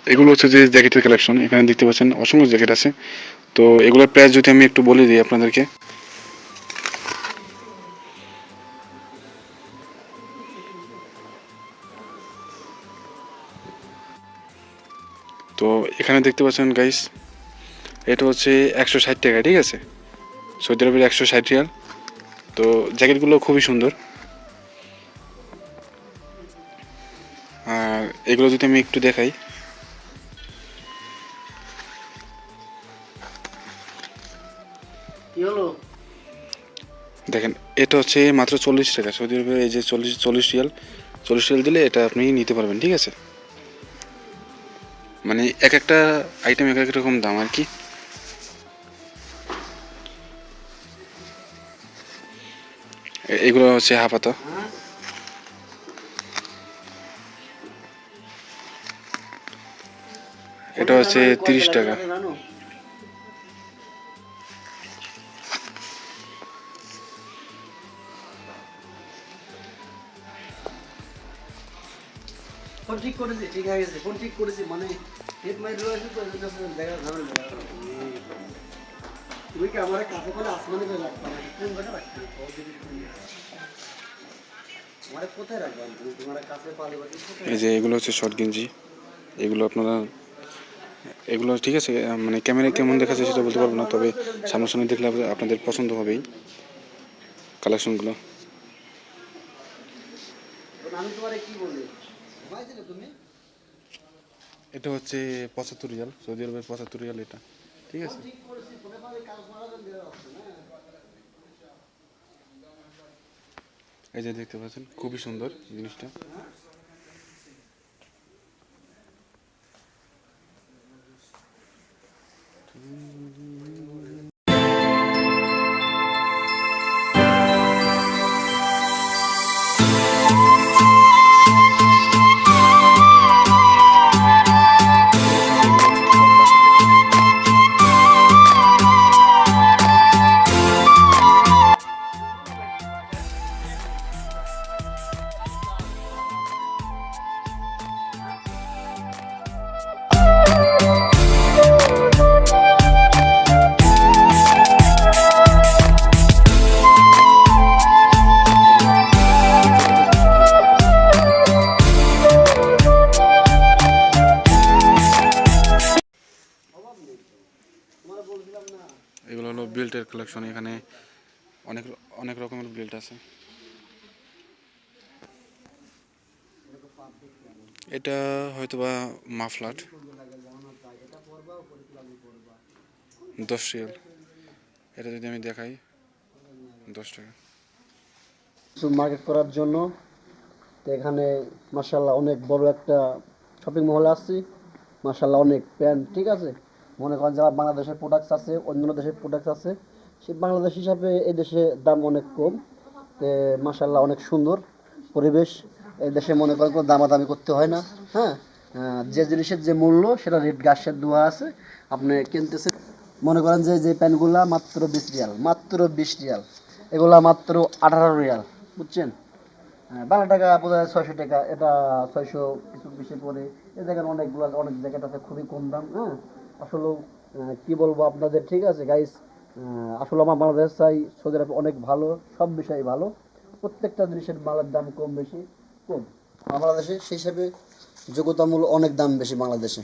এগুলো হচ্ছে যে জ্যাকেটের কালেকশন। এখানে দেখতে পাচ্ছেন অসংখ্য জ্যাকেট আছে। তো এগুলোর প্রাইস যদি আমি একটু বলে দিই আপনাদেরকে, তো এখানে দেখতে পাচ্ছেন গাইস, এটা হচ্ছে 160 টাকা, ঠিক আছে, সৌদি আরবের 160 রিয়াল। তো জ্যাকেটগুলো খুবই সুন্দর। আর এগুলো যদি আমি একটু দেখাই, দেখেন এটা হচ্ছে মাত্র 40 টাকা সৌদি আরবে। এই যে 40 রিয়াল, 40 রিয়াল দিলে এটা আপনি নিতে পারবেন, ঠিক আছে। মানে এক একটা আইটেম এক এক রকম দাম আর কি। এগুলো হচ্ছে হাফাতা, এটা হচ্ছে 30 টাকা। ফোন ঠিক করেছি, ঠিক হয়ে গেছে, ফোন ঠিক করেছি, মানে হেড মাইর রয়েছে তো দেখা ঝামেলা দেখা। তুমি কি আমার কাছে করে আসমানে করে রাখবা না, কোন জায়গায় রাখবে? আমার কোথায় রাখবা? তুমি তোমার কাছে পালে বাকি কোথায়? এই যে এগুলো হচ্ছে শর্ট গেঞ্জি, এগুলো আপনারা, এগুলো ঠিক আছে, মানে ক্যামেরায় কেমন দেখা যায় সেটা বলতে পারবো না, তবে সামনাসামনি দেখলে আপনাদের পছন্দ হবেই কালেকশনগুলো। আমি তোমারে কি বলি ভাইছিলে তুমি? এটা হচ্ছে 75 রিয়াল, সৌদি আরবের 75 রিয়াল এটা, ঠিক আছে। ঠিক করেছি, ফোনে পালে কাজ মারা দেন দেওয়া আছে না। এই যে দেখতে পাচ্ছেন খুবই সুন্দর জিনিসটা। এগুলো হলো বেল্টের কালেকশন। এখানে অনেক অনেক রকমের বেল্ট আছে। এটা হয়তোবা মাফলার, 10 রিয়াল। এটা যদি আমি দেখাই, 10 টাকা। মার্কেট করার জন্য তো এখানে মাশাআল্লাহ অনেক বড় একটা শপিং মহলে আসছি। মাশাআল্লাহ অনেক প্যান্ট, ঠিক আছে, মনে করেন যারা বাংলাদেশের প্রোডাক্টস আছে, অন্য দেশের প্রোডাক্টস আছে, সে বাংলাদেশ হিসাবে এই দেশে দাম অনেক কম। তো মাশাআল্লাহ অনেক সুন্দর পরিবেশ। এই দেশে মনে করেন কোনো দামাদামি করতে হয় না। হ্যাঁ, যে জিনিসের যে মূল্য সেটা রেট গাছের দেওয়া আছে, আপনি কিনতেছেন। মনে করেন যে যে প্যান্টগুলা মাত্র 20 রিয়াল, মাত্র 20 রিয়াল, এগুলা মাত্র 18 রিয়াল, বুঝছেন? হ্যাঁ, বাংলা টাকা বোধ হয় 600 টাকা, এটা 600 কিছু বেশি পড়ে। এই জায়গায় অনেকগুলো অনেক জ্যাকেট আছে খুবই কম দাম। হ্যাঁ, আসলে কি বলবো আপনাদের, ঠিক আছে গাইস, আসলে আমার বাংলাদেশ চাই, সৌদি আরব অনেক ভালো, সব বিষয়ে ভালো, প্রত্যেকটা জিনিসের মালের দাম কম বেশি কম। বাংলাদেশে সেই হিসাবে যোগ্যতামূলক অনেক দাম বেশি বাংলাদেশে।